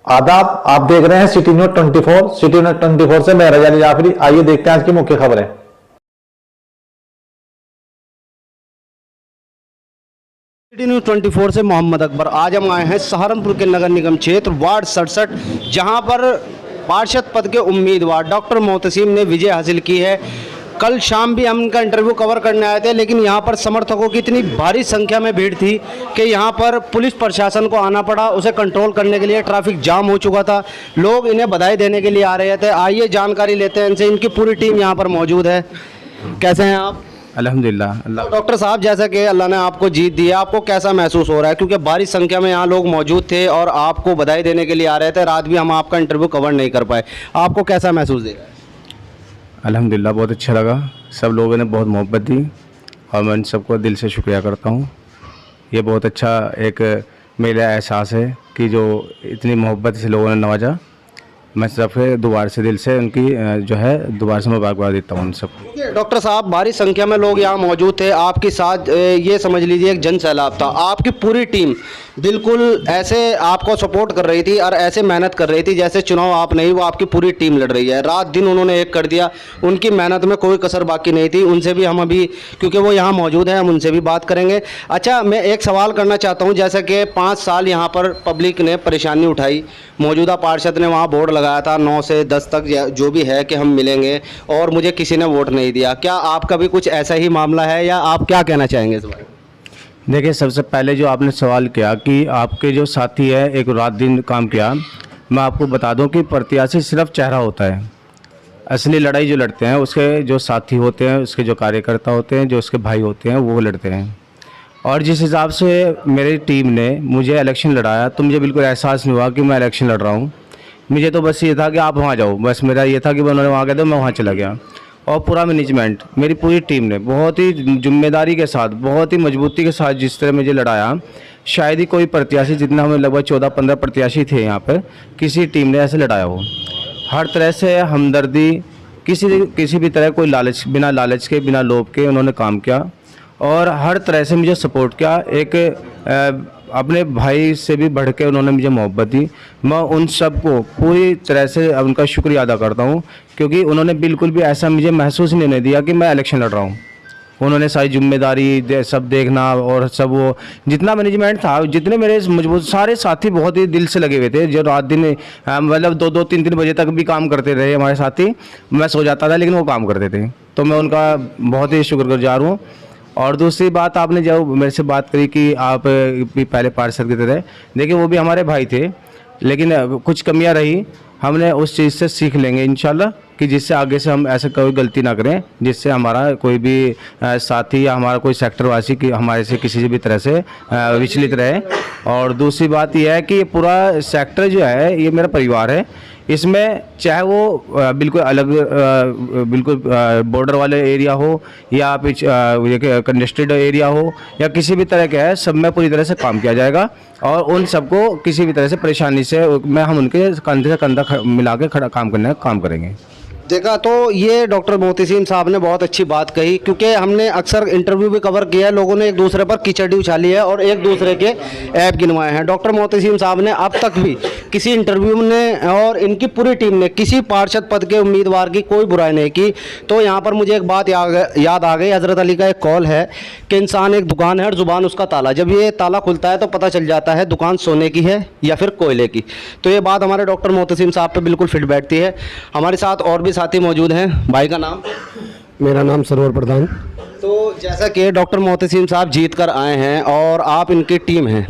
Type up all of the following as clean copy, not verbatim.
आदाब, आप देख रहे हैं सिटी न्यूज 24। सिटी न्यूज 24 से मैं रजा अली जाफरी। आइए देखते हैं आज की मुख्य खबरें। सिटी न्यूज 24 से मोहम्मद अकबर। आज हम आए हैं सहारनपुर के नगर निगम क्षेत्र वार्ड 67, जहां पर पार्षद पद के उम्मीदवार डॉक्टर मोहतसीम ने विजय हासिल की है। कल शाम भी हम इनका इंटरव्यू कवर करने आए थे, लेकिन यहाँ पर समर्थकों की इतनी भारी संख्या में भीड़ थी कि यहाँ पर पुलिस प्रशासन को आना पड़ा। उसे कंट्रोल करने के लिए ट्रैफिक जाम हो चुका था। लोग इन्हें बधाई देने के लिए आ रहे थे। आइए जानकारी लेते हैं इनसे। इनकी पूरी टीम यहाँ पर मौजूद है। कैसे हैं आप? अल्हम्दुलिल्लाह। अल्लाह। डॉक्टर साहब, जैसा कि अल्लाह ने आपको जीत दी है, आपको कैसा महसूस हो रहा है? क्योंकि भारी संख्या में यहाँ लोग मौजूद थे और आपको बधाई देने के लिए आ रहे थे। रात भी हम आपका इंटरव्यू कवर नहीं कर पाए। आपको कैसा महसूस दे रहा है? अल्हम्दुलिल्लाह, बहुत अच्छा लगा। सब लोगों ने बहुत मोहब्बत दी और मैं उन सबको दिल से शुक्रिया करता हूँ। ये बहुत अच्छा एक मेरा एहसास है कि जो इतनी मोहब्बत से लोगों ने नवाजा। मैं सबसे दोबारा से दिल से उनकी जो है दोबारा से मुबारकबाद देता हूँ उन सबको। डॉक्टर साहब, भारी संख्या में लोग यहाँ मौजूद थे आपके साथ। ये समझ लीजिए एक जन सैलाब था। आपकी पूरी टीम बिल्कुल ऐसे आपको सपोर्ट कर रही थी और ऐसे मेहनत कर रही थी जैसे चुनाव आप नहीं, वो आपकी पूरी टीम लड़ रही है। रात दिन उन्होंने एक कर दिया। उनकी मेहनत में कोई कसर बाकी नहीं थी। उनसे भी हम अभी, क्योंकि वो यहाँ मौजूद हैं, हम उनसे भी बात करेंगे। अच्छा, मैं एक सवाल करना चाहता हूँ। जैसे कि 5 साल यहाँ पर पब्लिक ने परेशानी उठाई, मौजूदा पार्षद ने वहाँ बोर्ड लगाया था 9 से 10 तक जो भी है कि हम मिलेंगे, और मुझे किसी ने वोट नहीं दिया। क्या आपका भी कुछ ऐसा ही मामला है या आप क्या कहना चाहेंगे इस बारे में? देखिए, सबसे पहले जो आपने सवाल किया कि आपके जो साथी है एक रात दिन काम किया, मैं आपको बता दूं कि प्रत्याशी सिर्फ चेहरा होता है। असली लड़ाई जो लड़ते हैं उसके जो साथी होते हैं, उसके जो कार्यकर्ता होते हैं, जो उसके भाई होते हैं, वो लड़ते हैं। और जिस हिसाब से मेरी टीम ने मुझे इलेक्शन लड़ाया तो मुझे बिल्कुल एहसास नहीं हुआ कि मैं इलेक्शन लड़ रहा हूँ। मुझे तो बस ये था कि आप वहाँ जाओ, बस मेरा ये था कि उन्होंने वहाँ गए तो मैं वहाँ चला गया। और पूरा मैनेजमेंट, मेरी पूरी टीम ने बहुत ही जिम्मेदारी के साथ, बहुत ही मजबूती के साथ जिस तरह मुझे लड़ाया, शायद ही कोई प्रत्याशी, जितना हमें लगभग 14-15 प्रत्याशी थे यहाँ पर, किसी टीम ने ऐसे लड़ाया हो। हर तरह से हमदर्दी, किसी भी तरह कोई लालच, बिना लालच के, बिना लोभ के उन्होंने काम किया और हर तरह से मुझे सपोर्ट किया। एक अपने भाई से भी बढ़ के उन्होंने मुझे मोहब्बत दी। मैं उन सब को पूरी तरह से उनका शुक्रिया अदा करता हूं, क्योंकि उन्होंने बिल्कुल भी ऐसा मुझे महसूस नहीं दिया कि मैं इलेक्शन लड़ रहा हूं। उन्होंने सारी जिम्मेदारी सब देखना और सब, वो जितना मैनेजमेंट था, जितने मेरे मजबूत सारे साथी बहुत ही दिल से लगे हुए थे। जो रात दिन मतलब 2-2, 3-3 बजे तक भी काम करते रहे हमारे साथी। मैं सो जाता था लेकिन वो काम करते थे, तो मैं उनका बहुत ही शुक्रगुजार हूँ। और दूसरी बात, आपने जब मेरे से बात करी कि आप भी पहले पार्षद की तरह, देखिए वो भी हमारे भाई थे, लेकिन कुछ कमियां रही। हमने उस चीज़ से सीख लेंगे इंशाल्लाह कि जिससे आगे से हम ऐसा कोई गलती ना करें, जिससे हमारा कोई भी साथी या हमारा कोई सेक्टरवासी की हमारे से किसी भी तरह से विचलित रहे। और दूसरी बात यह है कि ये पूरा सेक्टर जो है ये मेरा परिवार है। इसमें चाहे वो बिल्कुल अलग, बिल्कुल बॉर्डर वाले एरिया हो या कंजेस्टेड एरिया हो या किसी भी तरह का है, सब में पूरी तरह से काम किया जाएगा और उन सबको किसी भी तरह से परेशानी से हम उनके कंधे से कंधा मिला के काम करने का काम करेंगे। देखा तो ये डॉक्टर मोहतसीम साहब ने बहुत अच्छी बात कही, क्योंकि हमने अक्सर इंटरव्यू भी कवर किया है। लोगों ने एक दूसरे पर कीचड़ी उछाली है और एक दूसरे के ऐप गिनवाए हैं। डॉक्टर मोहतसीम साहब ने अब तक भी किसी इंटरव्यू में और इनकी पूरी टीम ने किसी पार्षद पद के उम्मीदवार की कोई बुराई नहीं की। तो यहाँ पर मुझे एक बात याद आ गई। हज़रत अली का एक कौल है कि इंसान एक दुकान है और ज़ुबान उसका ताला। जब ये ताला खुलता है तो पता चल जाता है दुकान सोने की है या फिर कोयले की। तो ये बात हमारे डॉक्टर मोहतसीम साहब पे बिल्कुल फिट बैठती है। हमारे साथ और भी साथी मौजूद हैं। भाई का नाम? मेरा नाम सरवर प्रधान। तो जैसा कि डॉक्टर मोहतसीम साहब जीत कर आए हैं और आप इनकी टीम हैं,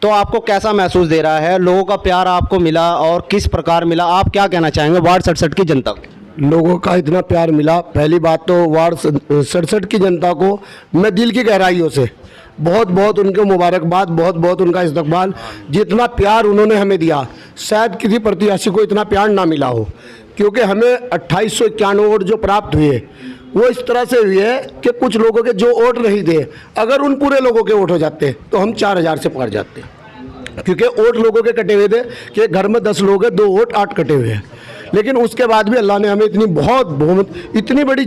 तो आपको कैसा महसूस दे रहा है? लोगों का प्यार आपको मिला और किस प्रकार मिला? आप क्या कहना चाहेंगे वार्ड 67 की जनता को? लोगों का इतना प्यार मिला, पहली बात तो वार्ड 67 की जनता को मैं दिल की गहराइयों से बहुत बहुत उनको मुबारकबाद, बहुत बहुत उनका इस्तकबाल। जितना प्यार उन्होंने हमें दिया, शायद किसी प्रत्याशी को इतना प्यार ना मिला हो, क्योंकि हमें 2891 वोट जो प्राप्त हुए वो इस तरह से हुई है कि कुछ लोगों के जो वोट नहीं थे, अगर उन पूरे लोगों के वोट हो जाते तो हम 4000 से पार जाते, क्योंकि वोट लोगों के कटे हुए थे कि घर में 10 लोग हैं, 2 वोट 8 कटे हुए हैं। लेकिन उसके बाद भी अल्लाह ने हमें इतनी बड़ी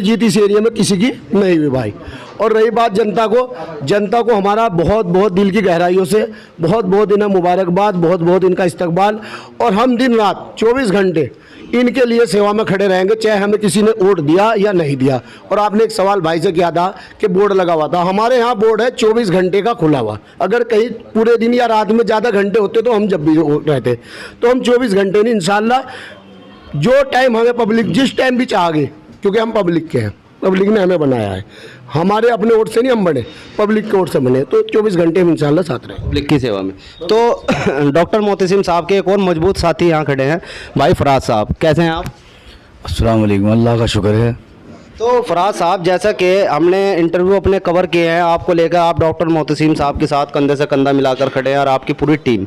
जीत इस एरिया में किसी की नहीं हुई भाई। और रही बात जनता को हमारा बहुत बहुत दिल की गहराइयों से बहुत बहुत इन्हें मुबारकबाद, बहुत बहुत इनका इस्तकबाल। और हम दिन रात 24 घंटे इनके लिए सेवा में खड़े रहेंगे, चाहे हमें किसी ने वोट दिया या नहीं दिया। और आपने एक सवाल भाई से किया था कि बोर्ड लगा हुआ था, हमारे यहाँ बोर्ड है 24 घंटे का खुला हुआ। अगर कहीं पूरे दिन या रात में ज़्यादा घंटे होते तो हम जब भी रहते, तो हम 24 घंटे नहीं, इंशाल्लाह जो टाइम हमें पब्लिक जिस टाइम भी चाहेगी, क्योंकि हम पब्लिक के हैं, पब्लिक ने हमें बनाया है, हमारे अपने वोट से नहीं हम बने, पब्लिक के वोट से बने, तो 24 घंटे हम इंशाल्लाह साथ रहें पब्लिक की सेवा में। तो डॉक्टर मोहतसिम साहब के एक और मजबूत साथी यहाँ खड़े हैं, भाई फराज साहब, कैसे हैं आप? अस्सलाम वालेकुम, अल्लाह का शुक्र है। तो फराज साहब, जैसा कि हमने इंटरव्यू अपने कवर किए हैं आपको लेकर, आप डॉक्टर मोहतसिम साहब के साथ कंधे से कंधा मिलाकर खड़े हैं और आपकी पूरी टीम,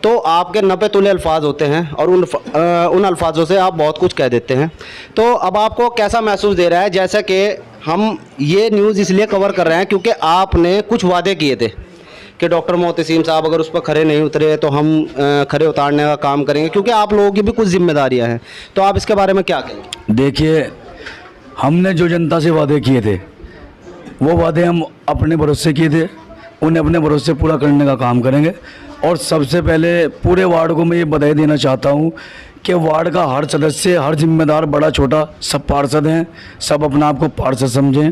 तो आपके 90 तुले अल्फाज होते हैं और उन अल्फाजों से आप बहुत कुछ कह देते हैं। तो अब आपको कैसा महसूस दे रहा है? जैसा कि हम ये न्यूज़ इसलिए कवर कर रहे हैं क्योंकि आपने कुछ वादे किए थे कि डॉक्टर मोहतसिम साहब अगर उस पर खड़े नहीं उतरे तो हम खड़े उतारने का काम करेंगे, क्योंकि आप लोगों की भी कुछ जिम्मेदारियां हैं। तो आप इसके बारे में क्या कहें? देखिए, हमने जो जनता से वादे किए थे वो वादे हम अपने भरोसे किए थे, उन्हें अपने भरोसे पूरा करने का काम करेंगे। और सबसे पहले पूरे वार्ड को मैं ये बधाई देना चाहता हूँ कि वार्ड का हर सदस्य, हर जिम्मेदार, बड़ा छोटा, सब पार्षद हैं, सब अपने आप को पार्षद समझें।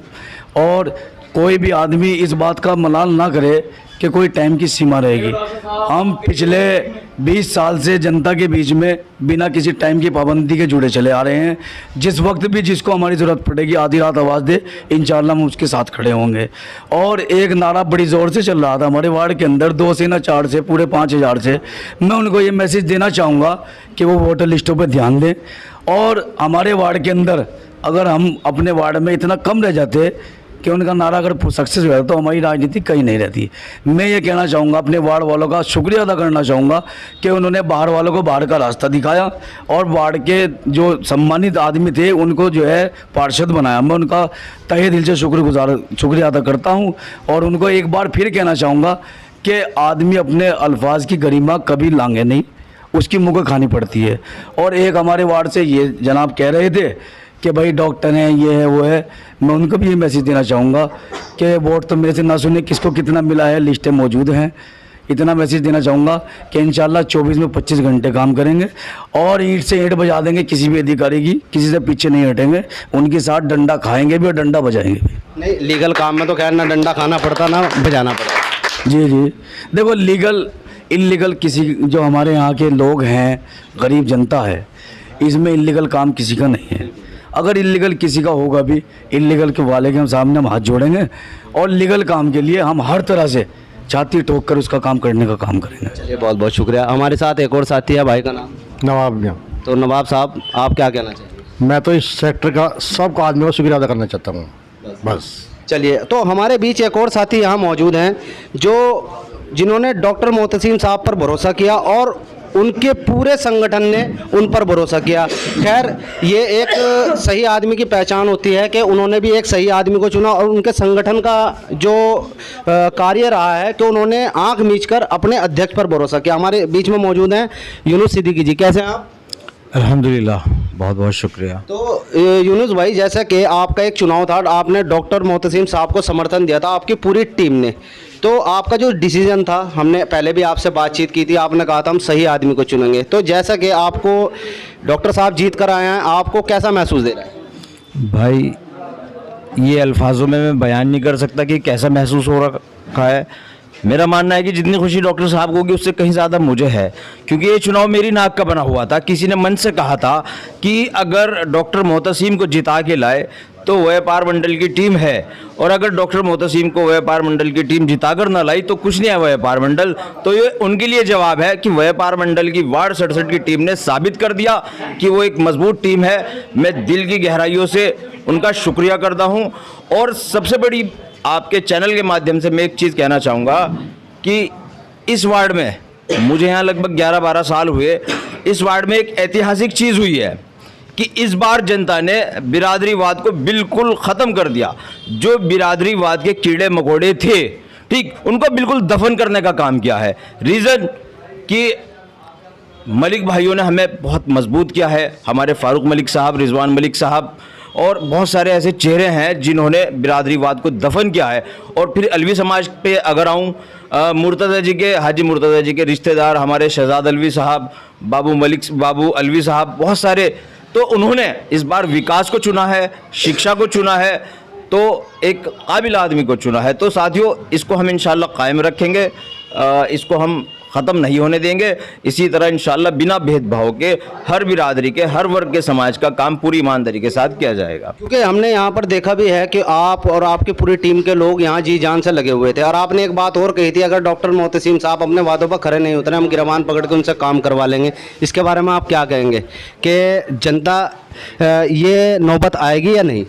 और कोई भी आदमी इस बात का मलाल ना करे कि कोई टाइम की सीमा रहेगी। हम पिछले 20 साल से जनता के बीच में बिना किसी टाइम की पाबंदी के जुड़े चले आ रहे हैं। जिस वक्त भी जिसको हमारी ज़रूरत पड़ेगी, आधी रात आवाज़ दे, इंशाअल्लाह हम उसके साथ खड़े होंगे। और एक नारा बड़ी ज़ोर से चल रहा था हमारे वार्ड के अंदर, 2 से ना 4 से, पूरे 5000 से। मैं उनको ये मैसेज देना चाहूँगा कि वो वोटर लिस्टों पर ध्यान दें। और हमारे वार्ड के अंदर अगर हम अपने वार्ड में इतना कम रह जाते कि उनका नारा अगर सक्सेस हुआ तो हमारी राजनीति कहीं नहीं रहती। मैं ये कहना चाहूँगा, अपने वार्ड वालों का शुक्रिया अदा करना चाहूँगा कि उन्होंने बाहर वालों को बाहर का रास्ता दिखाया और वार्ड के जो सम्मानित आदमी थे उनको जो है पार्षद बनाया। मैं उनका तहे दिल से शुक्रिया अदा करता हूँ। और उनको एक बार फिर कहना चाहूँगा कि आदमी अपने अल्फाज की गरिमा कभी लांघे नहीं, उसकी मुँह खानी पड़ती है। और एक हमारे वार्ड से ये जनाब कह रहे थे कि भाई डॉक्टर हैं, ये है, वो है, मैं उनको भी ये मैसेज देना चाहूँगा कि वोट तो मेरे से ना सुने, किसको कितना मिला है, लिस्टें मौजूद हैं। इतना मैसेज देना चाहूँगा कि इंशाल्लाह 24 में 25 घंटे काम करेंगे और ईंट से ईंट बजा देंगे किसी भी अधिकारी की, किसी से पीछे नहीं हटेंगे, उनके साथ डंडा खाएंगे भी और डंडा बजाएंगे भी। नहीं, लीगल काम में तो खैर ना डंडा खाना पड़ता ना बजाना पड़ता। जी जी, देखो लीगल इलीगल किसी, जो हमारे यहाँ के लोग हैं, गरीब जनता है, इसमें इलीगल काम किसी का नहीं है। अगर इलीगल किसी का होगा भी, इलीगल के वाले के हम सामने हम हाथ जोड़ेंगे और लीगल काम के लिए हम हर तरह से छाती ठोक कर उसका काम करने का काम करेंगे। चलिए, बहुत बहुत शुक्रिया। हमारे साथ एक और साथी है, भाई का नाम नवाब मियाँ। तो नवाब साहब, आप क्या कहना चाहिए? मैं तो इस सेक्टर का सब आदमी को शुक्रिया अदा करना चाहता हूँ बस। चलिए, तो हमारे बीच एक और साथी यहाँ मौजूद हैं जिन्होंने डॉक्टर मोहतसिम साहब पर भरोसा किया और उनके पूरे संगठन ने उन पर भरोसा किया। खैर, ये एक सही आदमी की पहचान होती है कि उन्होंने भी एक सही आदमी को चुना और उनके संगठन का जो कार्य रहा है कि उन्होंने आंख मीचकर अपने अध्यक्ष पर भरोसा किया। हमारे बीच में मौजूद हैं यूनुस सिद्दीकी जी, कैसे हैं आप? अल्हम्दुलिल्लाह, बहुत बहुत शुक्रिया। तो यूनुस भाई, जैसा कि आपका एक चुनाव था, आपने डॉक्टर मोहतसिम साहब को समर्थन दिया था, आपकी पूरी टीम ने, तो आपका जो डिसीजन था, हमने पहले भी आपसे बातचीत की थी, आपने कहा था हम सही आदमी को चुनेंगे। तो जैसा कि आपको डॉक्टर साहब जीत कर आए हैं, आपको कैसा महसूस दे रहा है? भाई, ये अल्फाजों में मैं बयान नहीं कर सकता कि कैसा महसूस हो रखा है। मेरा मानना है कि जितनी खुशी डॉक्टर साहब को होगी उससे कहीं ज़्यादा मुझे है, क्योंकि ये चुनाव मेरी नाक का बना हुआ था। किसी ने मन से कहा था कि अगर डॉक्टर मोहतसिम को जिता के लाए तो व्यापार मंडल की टीम है, और अगर डॉक्टर मोहतसिम को व्यापार मंडल की टीम जिताकर ना लाई तो कुछ नहीं है व्यापार मंडल। तो ये उनके लिए जवाब है कि व्यापार मंडल की वार्ड 67 की टीम ने साबित कर दिया कि वो एक मजबूत टीम है। मैं दिल की गहराइयों से उनका शुक्रिया करता हूँ। और सबसे बड़ी, आपके चैनल के माध्यम से मैं एक चीज़ कहना चाहूँगा कि इस वार्ड में, मुझे यहाँ लगभग 11-12 साल हुए, इस वार्ड में एक ऐतिहासिक चीज़ हुई है कि इस बार जनता ने बिरादरीवाद को बिल्कुल ख़त्म कर दिया। जो बिरादरीवाद के कीड़े मकोड़े थे, ठीक, उनको बिल्कुल दफन करने का काम किया है। रीज़न कि मलिक भाइयों ने हमें बहुत मजबूत किया है। हमारे फारूक मलिक साहब, रिजवान मलिक साहब और बहुत सारे ऐसे चेहरे हैं जिन्होंने बिरादरीवाद को दफन किया है। और फिर अलवी समाज पे अगर आऊँ, मुर्तज़ा जी के, हाजी मुर्तज़ा जी के रिश्तेदार हमारे शहजाद अलवी साहब, बाबू अलवी साहब, बहुत सारे, तो उन्होंने इस बार विकास को चुना है, शिक्षा को चुना है, तो एक काबिल आदमी को चुना है। तो साथियों, इसको हम इंशाल्लाह कायम रखेंगे, इसको हम ख़त्म नहीं होने देंगे। इसी तरह इंशाल्लाह बिना भेदभाव के हर बिरादरी के, हर वर्ग के समाज का काम पूरी ईमानदारी के साथ किया जाएगा। क्योंकि हमने यहाँ पर देखा भी है कि आप और आपकी पूरी टीम के लोग यहाँ जी जान से लगे हुए थे। और आपने एक बात और कही थी, अगर डॉक्टर मोहतसिम साहब अपने वादों पर खड़े नहीं उतरे, हम गिरबान पकड़ के उनसे काम करवा लेंगे। इसके बारे में आप क्या कहेंगे कि जनता ये नौबत आएगी या नहीं?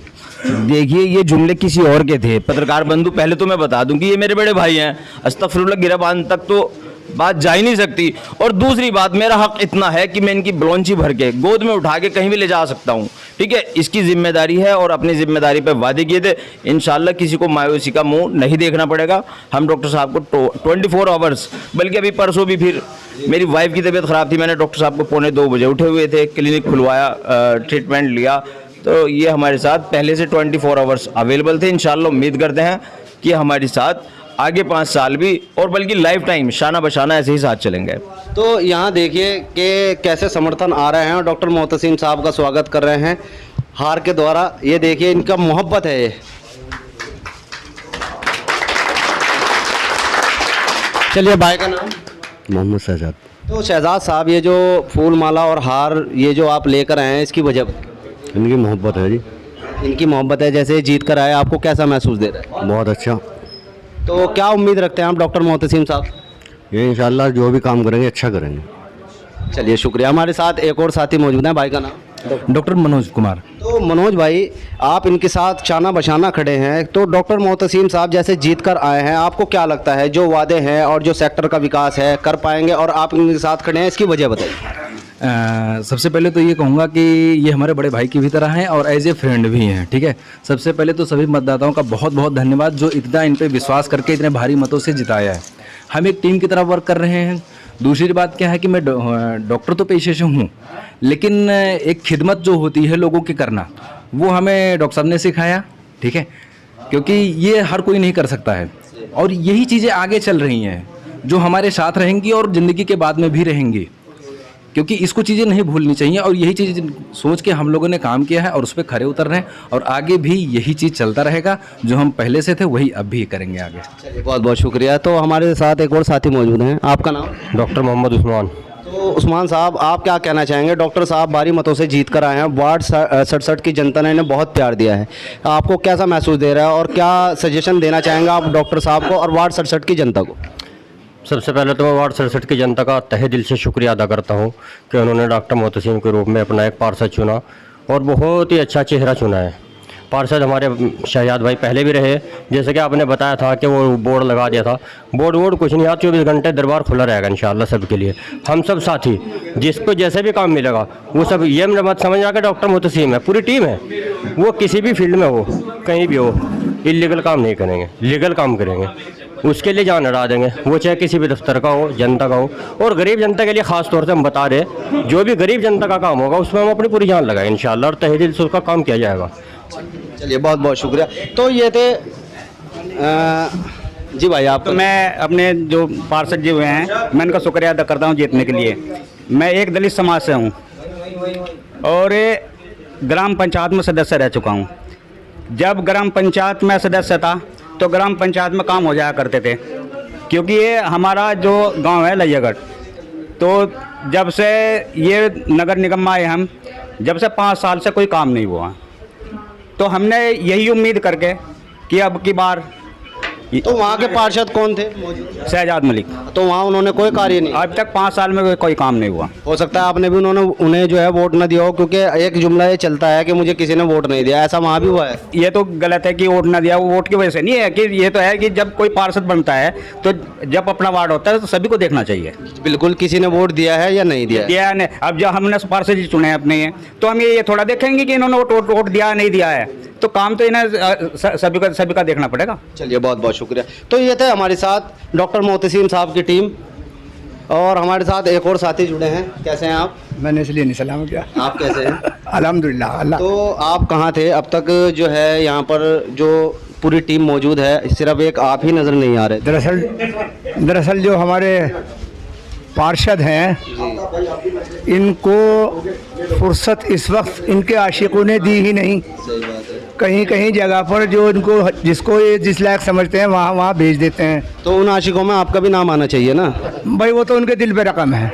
देखिए, ये जुमले किसी और के थे। पत्रकार बंधु, पहले तो मैं बता दूं कि ये मेरे बड़े भाई हैं, अस्तगफिरुल्लाह, गिरबान तक तो बात जा ही नहीं सकती। और दूसरी बात, मेरा हक इतना है कि मैं इनकी बलौंची भर के गोद में उठा के कहीं भी ले जा सकता हूँ, ठीक है। इसकी जिम्मेदारी है और अपनी जिम्मेदारी पे वादे किए थे। इंशाल्लाह किसी को मायूसी का मुंह नहीं देखना पड़ेगा। हम डॉक्टर साहब को 24 आवर्स, बल्कि अभी परसों भी फिर मेरी वाइफ की तबीयत ख़राब थी, मैंने डॉक्टर साहब को 2:45 बजे उठे हुए थे, क्लिनिक खुलवाया, ट्रीटमेंट लिया। तो ये हमारे साथ पहले से 24 आवर्स अवेलेबल थे। इंशाल्लाह उम्मीद करते हैं कि हमारे साथ आगे 5 साल भी, और बल्कि लाइफ टाइम शाना बशाना ऐसे ही साथ चलेंगे। तो यहाँ देखिए कि कैसे समर्थन आ रहे हैं और डॉक्टर मोहतसिम साहब का स्वागत कर रहे हैं हार के द्वारा। ये देखिए, इनका मोहब्बत है ये। चलिए, भाई का नाम? मोहम्मद शहजाद। तो शहजाद साहब, ये जो फूल माला और हार ये जो आप लेकर आए हैं, इसकी वजह? इनकी मोहब्बत है जी। इनकी मोहब्बत है। जैसे जीत कर आए, आपको कैसा महसूस दे रहा है? बहुत अच्छा। तो क्या उम्मीद रखते हैं आप डॉक्टर मोहतसिम साहब? ये इंशाल्लाह जो भी काम करेंगे अच्छा करेंगे। चलिए, शुक्रिया। हमारे साथ एक और साथी मौजूद हैं, भाई का नाम? डॉक्टर मनोज कुमार। तो मनोज भाई, आप इनके साथ शाना बशाना खड़े हैं, तो डॉक्टर मोहतसिम साहब जैसे जीत कर आए हैं, आपको क्या लगता है जो वादे हैं और जो सेक्टर का विकास है कर पाएंगे, और आप इनके साथ खड़े हैं, इसकी वजह बताइए। सबसे पहले तो ये कहूँगा कि ये हमारे बड़े भाई की भी तरह हैं और एज ए फ्रेंड भी हैं, ठीक है। सबसे पहले तो सभी मतदाताओं का बहुत बहुत धन्यवाद जो इतना इन पे विश्वास करके इतने भारी मतों से जिताया है। हम एक टीम की तरह वर्क कर रहे हैं। दूसरी बात क्या है कि मैं डॉक्टर तो पेशे से हूँ, लेकिन एक खिदमत जो होती है लोगों की करना, वो हमें डॉक्टर साहब ने सिखाया, ठीक है। क्योंकि ये हर कोई नहीं कर सकता है, और यही चीज़ें आगे चल रही हैं जो हमारे साथ रहेंगी और ज़िंदगी के बाद में भी रहेंगी, क्योंकि इसको चीज़ें नहीं भूलनी चाहिए। और यही चीज़ सोच के हम लोगों ने काम किया है और उस पर खरे उतर रहे हैं, और आगे भी यही चीज़ चलता रहेगा। जो हम पहले से थे वही अब भी करेंगे आगे। चलिए, बहुत बहुत शुक्रिया। तो हमारे साथ एक और साथी मौजूद हैं, आपका नाम? डॉक्टर मोहम्मद उस्मान। तो उस्मान साहब, आप क्या कहना चाहेंगे? डॉक्टर साहब भारी मतों से जीत कर आए हैं, वार्ड 67 की जनता ने इन्हें बहुत प्यार दिया है, आपको कैसा महसूस दे रहा है और क्या सजेशन देना चाहेंगे आप डॉक्टर साहब को और वार्ड 67 की जनता को? सबसे पहले तो मैं वार्ड 67 की जनता का तहे दिल से शुक्रिया अदा करता हूँ कि उन्होंने डॉक्टर मोहतसिम के रूप में अपना एक पार्षद चुना, और बहुत ही अच्छा चेहरा चुना है। पार्षद हमारे शहजाद भाई पहले भी रहे, जैसे कि आपने बताया था कि वो बोर्ड लगा दिया था। बोर्ड कुछ नहीं, 24 घंटे दरबार खुला रहेगा इंशाल्लाह सबके लिए। हम सब साथी जिसको जैसे भी काम मिलेगा वो सब, ये मत समझना कि डॉक्टर मोहतसिम है, पूरी टीम है, वो किसी भी फील्ड में हो, कहीं भी हो, इलीगल काम नहीं करेंगे, लीगल काम करेंगे, उसके लिए जान लड़ा देंगे, वो चाहे किसी भी दफ्तर का हो, जनता का हो। और गरीब जनता के लिए ख़ास तौर से हम बता रहे, जो भी गरीब जनता का काम होगा उसमें हम अपनी पूरी जान लगाएं इंशाल्लाह, और तहे दिल से उसका काम किया जाएगा। चलिए, बहुत बहुत शुक्रिया। तो ये थे जी भाई, आप? तो मैं अपने जो पार्षद जी हुए हैं, मैं उनका शुक्रिया अदा करता हूँ जीतने के लिए। मैं एक दलित समाज से हूँ और ग्राम पंचायत में सदस्य रह चुका हूँ। जब ग्राम पंचायत में सदस्य था तो ग्राम पंचायत में काम हो जाया करते थे, क्योंकि ये हमारा जो गांव है लैयागढ़, तो जब से ये नगर निगम में आए हम, जब से 5 साल से कोई काम नहीं हुआ, तो हमने यही उम्मीद करके कि अब की बार। तो वहाँ के पार्षद कौन थे? शहजाद मलिक। तो वहाँ उन्होंने कोई कार्य नहीं, अब तक 5 साल में कोई काम नहीं हुआ। हो सकता है आपने भी उन्हें जो है वोट न दिया हो, क्योंकि एक जुमला ये चलता है कि मुझे किसी ने वोट नहीं दिया, ऐसा वहाँ भी हुआ है? ये तो गलत है कि वोट ना दिया, वो वोट की वजह से नहीं है, कि ये तो है कि जब कोई पार्षद बनता है तो जब अपना वार्ड होता है तो सभी को देखना चाहिए। बिल्कुल, किसी ने वोट दिया है या नहीं दिया? दिया है। अब जब हमने पार्षद जी चुने अपने हैं, तो हम ये थोड़ा देखेंगे कि इन्होंने वोट दिया नहीं दिया है, तो काम तो इन्हें सभी का देखना पड़ेगा। चलिए, बहुत बहुत शुक्रिया। तो ये थे हमारे साथ डॉक्टर मोहतसिम साहब की टीम, और हमारे साथ एक और साथी जुड़े हैं। कैसे हैं आप? मैंने इसलिए नहीं सलाम किया। आप कैसे हैं? अल्हम्दुलिल्लाह अल्लाह। तो आप कहाँ थे अब तक? जो है यहाँ पर जो पूरी टीम मौजूद है, सिर्फ एक आप ही नज़र नहीं आ रहे। दरअसल जो हमारे पार्षद हैं, इनको फुर्सत इस वक्त इनके आशिकों ने दी ही नहीं। कहीं कहीं जगह पर जो इनको जिसको ये जिस लायक समझते हैं वहाँ वहाँ भेज देते हैं। तो उन आशिकों में आपका भी नाम आना चाहिए ना भाई, वो तो उनके दिल पे रकम है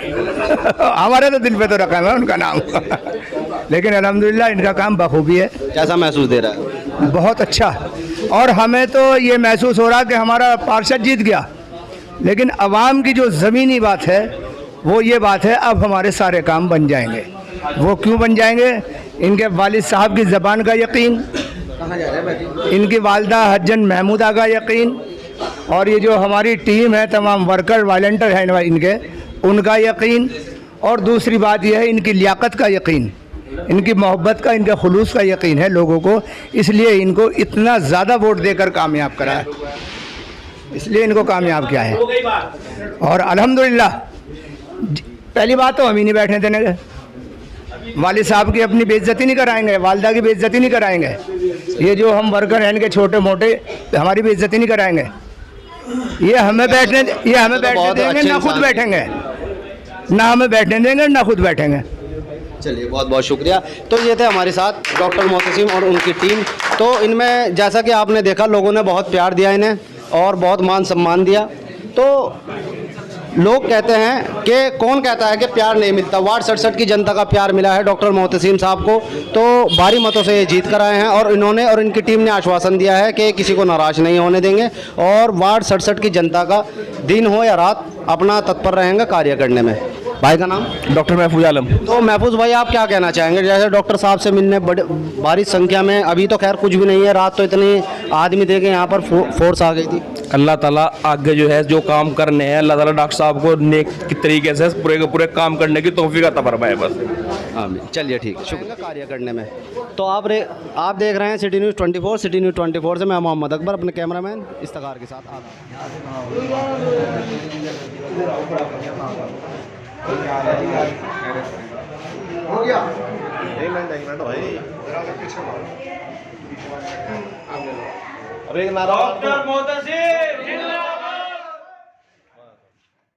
हमारे तो दिल पे तो रकम है उनका नाम लेकिन अल्हम्दुलिल्लाह इनका काम बखूबी है। कैसा महसूस दे रहा है? बहुत अच्छा। और हमें तो ये महसूस हो रहा कि हमारा पार्षद जीत गया, लेकिन अवाम की जो ज़मीनी बात है वो ये बात है, अब हमारे सारे काम बन जाएंगे। वो क्यों बन जाएंगे? इनके वालिद साहब की ज़बान का यकीन, इनकी वालदा हज्जन महमूदा का यकीन, और ये जो हमारी टीम है, तमाम वर्कर वॉलंटियर हैं इनके, उनका यकीन, और दूसरी बात यह है इनकी लियाकत का यकीन, इनकी मोहब्बत का, इनके खुलूस का यकीन है लोगों को। इसलिए इनको इतना ज़्यादा वोट देकर कामयाब करा है, इसलिए इनको कामयाब किया है। और अल्हम्दुलिल्लाह पहली बात तो हम ही नहीं बैठने देंगे। वालिद साहब की अपनी बेइज्जती नहीं कराएंगे, वालदा की बेइज्जती नहीं कराएंगे। ये जो हम वर्कर हैं इनके छोटे मोटे, हमारी बेइज्जती नहीं कराएंगे। ये हमें बैठने देंगे ना खुद बैठेंगे, ना हमें बैठने देंगे ना खुद बैठेंगे। चलिए, बहुत बहुत शुक्रिया। तो ये थे हमारे साथ डॉक्टर मोहतसिम और उनकी टीम। तो इनमें जैसा कि आपने देखा, लोगों ने बहुत प्यार दिया इन्हें और बहुत मान सम्मान दिया। तो लोग कहते हैं कि कौन कहता है कि प्यार नहीं मिलता? वार्ड 67 की जनता का प्यार मिला है डॉक्टर मोहतसिम साहब को, तो भारी मतों से ये जीत कर आए हैं। और इन्होंने और इनकी टीम ने आश्वासन दिया है कि किसी को नाराज़ नहीं होने देंगे और वार्ड 67 की जनता का दिन हो या रात अपना तत्पर रहेंगे कार्य करने में। भाई का नाम? डॉक्टर महफूज आलम। तो महफूज भाई, आप क्या कहना चाहेंगे? जैसे डॉक्टर साहब से मिलने बड़े भारी संख्या में, अभी तो खैर कुछ भी नहीं है, रात तो इतने आदमी थे कि यहाँ पर फोर्स आ गई थी। अल्लाह ताला आगे जो है जो काम करने हैं, अल्लाह ताला डॉक्टर साहब को नेक की तरीके से पूरे के पूरे काम करने की तौफीक अता फरमाए बस। आमीन। चलिए ठीक है, शुक्रिया कार्य करने में। तो आप देख रहे हैं सिटी न्यूज़ 24। सिटी न्यूज़ 24 से मैं मोहम्मद अकबर अपने कैमरामैन इफ्तिखार के साथ हो गया। एक मिनट भाई, अब एक नारा। डॉक्टर मोहतसिम